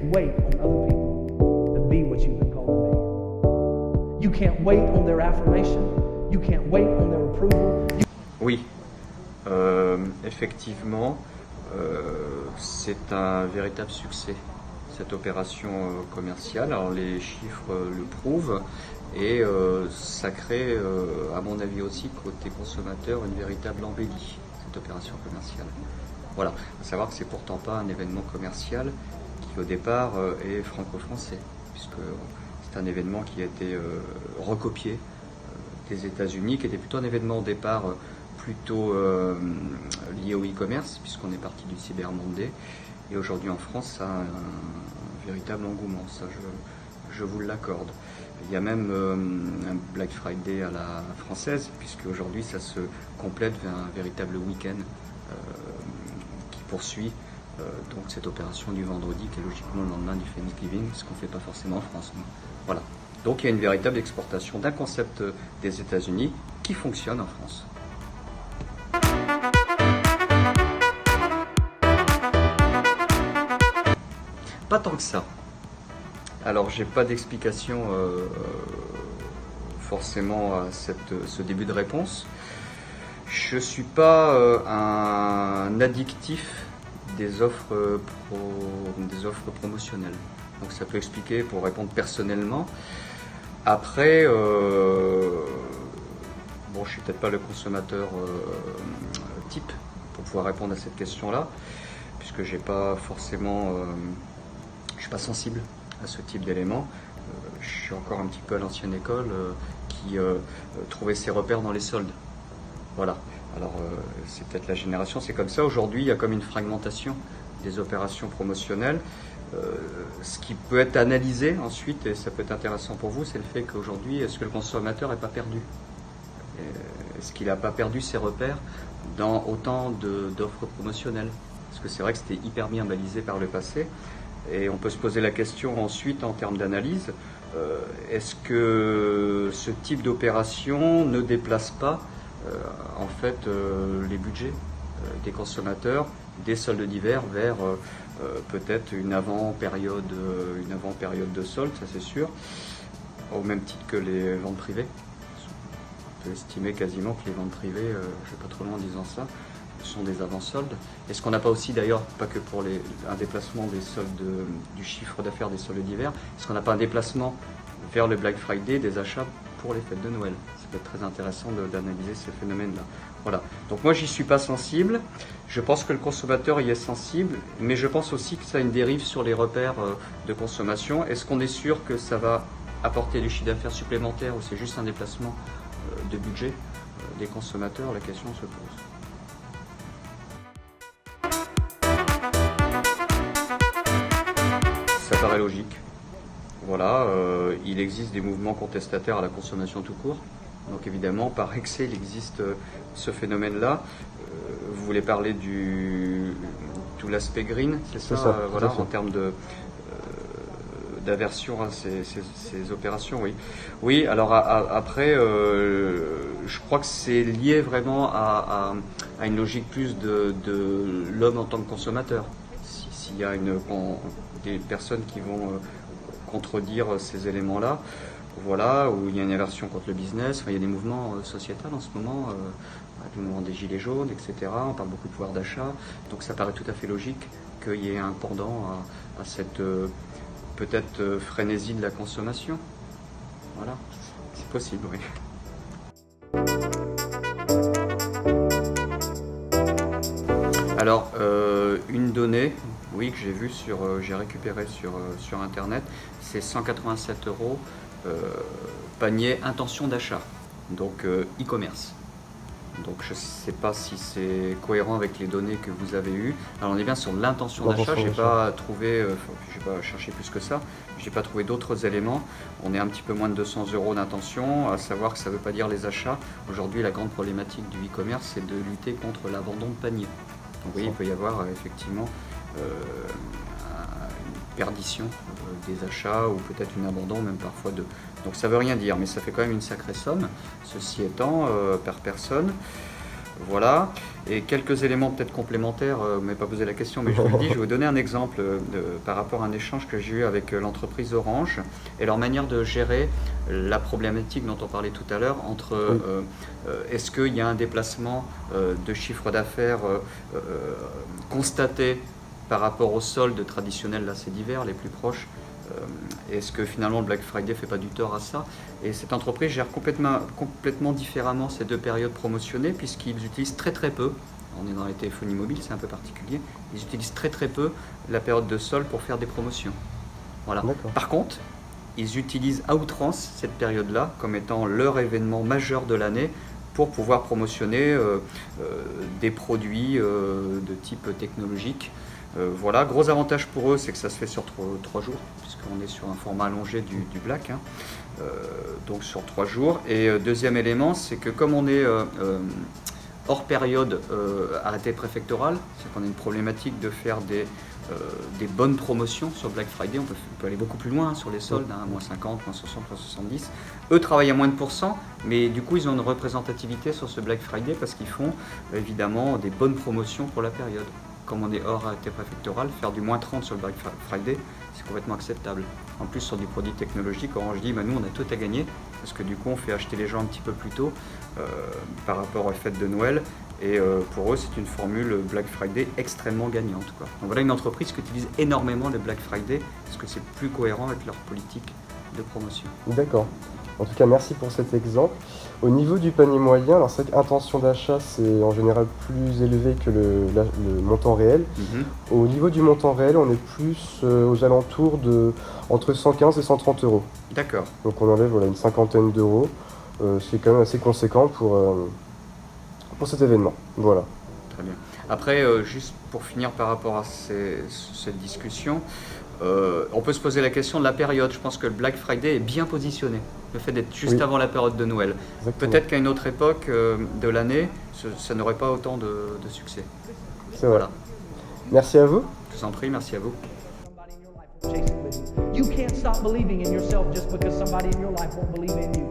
can't wait on other people to be what you've been called to be. You can't wait on their affirmation. You can't wait on their approval. Oui, effectivement, c'est un véritable succès, cette opération commerciale. Alors les chiffres le prouvent et ça crée, à mon avis aussi, côté consommateur, une véritable embellie, cette opération commerciale. Voilà, à savoir que c'est pourtant pas un événement commercial qui au départ est franco-français, puisque c'est un événement qui a été recopié des États-Unis, qui était plutôt un événement au départ plutôt lié au e-commerce, puisqu'on est parti du Cyber Monday, et aujourd'hui en France ça a un véritable engouement, ça je vous l'accorde. Il y a même un Black Friday à la française, puisque aujourd'hui ça se complète vers un véritable week-end qui poursuit donc cette opération du vendredi, qui est logiquement le lendemain du Thanksgiving, ce qu'on ne fait pas forcément en France. Voilà. Donc il y a une véritable exportation d'un concept des États-Unis qui fonctionne en France. Pas tant que ça. Alors j'ai pas d'explication forcément à ce début de réponse. Je suis pas un addictif des offres promotionnelles. Donc ça peut expliquer pour répondre personnellement. Après, bon, je suis peut-être pas le consommateur type pour pouvoir répondre à cette question-là, puisque j'ai pas forcément, je suis pas sensible à ce type d'éléments. Je suis encore un petit peu à l'ancienne école qui trouvait ses repères dans les soldes. Voilà. Alors c'est peut-être la génération, c'est comme ça. Aujourd'hui, il y a comme une fragmentation des opérations promotionnelles. Ce qui peut être analysé ensuite, et ça peut être intéressant pour vous, c'est le fait qu'aujourd'hui, est-ce que le consommateur n'est pas perdu? Est-ce qu'il n'a pas perdu ses repères dans autant d'offres promotionnelles? Parce que c'est vrai que c'était hyper bien balisé par le passé, et on peut se poser la question ensuite en termes d'analyse, est-ce que ce type d'opération ne déplace pas en fait les budgets des consommateurs des soldes d'hiver vers peut-être une avant-période de solde, ça c'est sûr, au même titre que les ventes privées. On peut estimer quasiment que les ventes privées, je ne vais pas trop loin en disant ça, sont des avant-soldes. Est-ce qu'on n'a pas aussi d'ailleurs, pas que pour un déplacement des soldes du chiffre d'affaires des soldes d'hiver, est-ce qu'on n'a pas un déplacement vers le Black Friday des achats pour les fêtes de Noël? Ça peut être très intéressant d'analyser ces phénomènes-là. Voilà. Donc moi j'y suis pas sensible, je pense que le consommateur y est sensible, mais je pense aussi que ça a une dérive sur les repères de consommation. Est-ce qu'on est sûr que ça va apporter du chiffre d'affaires supplémentaire ou c'est juste un déplacement de budget des consommateurs? La question se pose. Ça paraît logique. Voilà, il existe des mouvements contestataires à la consommation tout court. Donc évidemment, par excès, il existe ce phénomène-là. Vous voulez parler tout l'aspect green, c'est ça, voilà, en termes d'aversion à ces opérations, oui. Oui, alors après, je crois que c'est lié vraiment à une logique plus de l'homme en tant que consommateur. S'il y a des personnes qui vont contredire ces éléments-là, voilà, où il y a une aversion contre le business, enfin, il y a des mouvements sociétals en ce moment, le mouvement des gilets jaunes, etc. On parle beaucoup de pouvoir d'achat, donc ça paraît tout à fait logique qu'il y ait un pendant à cette peut-être frénésie de la consommation. Voilà, c'est possible, oui. Alors, une donnée, oui, que j'ai vue j'ai récupéré sur Internet, c'est 187 € panier intention d'achat, donc e-commerce. Donc je ne sais pas si c'est cohérent avec les données que vous avez eues. Alors on est bien sur l'intention d'achat, je n'ai pas trouvé, je n'ai pas cherché plus que ça, je n'ai pas trouvé d'autres éléments. On est un petit peu moins de 200 € d'intention, à savoir que ça ne veut pas dire les achats. Aujourd'hui la grande problématique du e-commerce c'est de lutter contre l'abandon de panier. Donc oui, il peut y avoir effectivement une perdition des achats ou peut-être un abandon même parfois de... Donc ça veut rien dire, mais ça fait quand même une sacrée somme, ceci étant, par personne. Voilà. Et quelques éléments peut-être complémentaires, vous m'avez pas posé la question, mais je vous le dis, je vais vous donner un exemple par rapport à un échange que j'ai eu avec l'entreprise Orange et leur manière de gérer la problématique dont on parlait tout à l'heure entre est-ce qu'il y a un déplacement de chiffre d'affaires constaté par rapport aux soldes traditionnels, là c'est d'hiver, les plus proches. Est-ce que finalement le Black Friday fait pas du tort à ça? Et cette entreprise gère complètement différemment ces deux périodes promotionnées puisqu'ils utilisent très peu, on est dans les téléphonie mobiles, c'est un peu particulier, ils utilisent très peu la période de solde pour faire des promotions. Voilà. Par contre, ils utilisent à outrance cette période-là comme étant leur événement majeur de l'année pour pouvoir promotionner des produits de type technologique. Voilà, gros avantage pour eux, c'est que ça se fait sur 3 jours, puisqu'on est sur un format allongé du Black, donc sur 3 jours. Et deuxième élément, c'est que comme on est hors période arrêté préfectoral, c'est qu'on a une problématique de faire des bonnes promotions sur Black Friday, on peut aller beaucoup plus loin sur les soldes, moins 50, moins 60, moins 70. Eux travaillent à moins de %, mais du coup ils ont une représentativité sur ce Black Friday parce qu'ils font évidemment des bonnes promotions pour la période. Comme on est hors arrêté préfectoral, faire du moins 30 sur le Black Friday, c'est complètement acceptable. En plus, sur du produit technologique, Orange dit, nous, on a tout à gagner, parce que du coup, on fait acheter les gens un petit peu plus tôt par rapport aux fêtes de Noël. Et pour eux, c'est une formule Black Friday extrêmement gagnante, quoi. Donc voilà une entreprise qui utilise énormément le Black Friday, parce que c'est plus cohérent avec leur politique de promotion. D'accord. En tout cas, merci pour cet exemple. Au niveau du panier moyen, alors c'est vrai qu'intention d'achat, c'est en général plus élevé que le montant réel. Au niveau du montant réel, on est plus aux alentours de entre 115 et 130 euros. D'accord. Donc on enlève une cinquantaine d'euros, ce qui est quand même assez conséquent pour cet événement. Voilà. Très bien. Après, juste pour finir par rapport à cette discussion, on peut se poser la question de la période. Je pense que le Black Friday est bien positionné, le fait d'être juste avant la période de Noël. Peut-être qu'à une autre époque de l'année, ça n'aurait pas autant de succès. C'est vrai. Voilà. Merci à vous. Je vous en prie, merci à vous. You can't stop believing in yourself just because somebody in your life won't believe in you.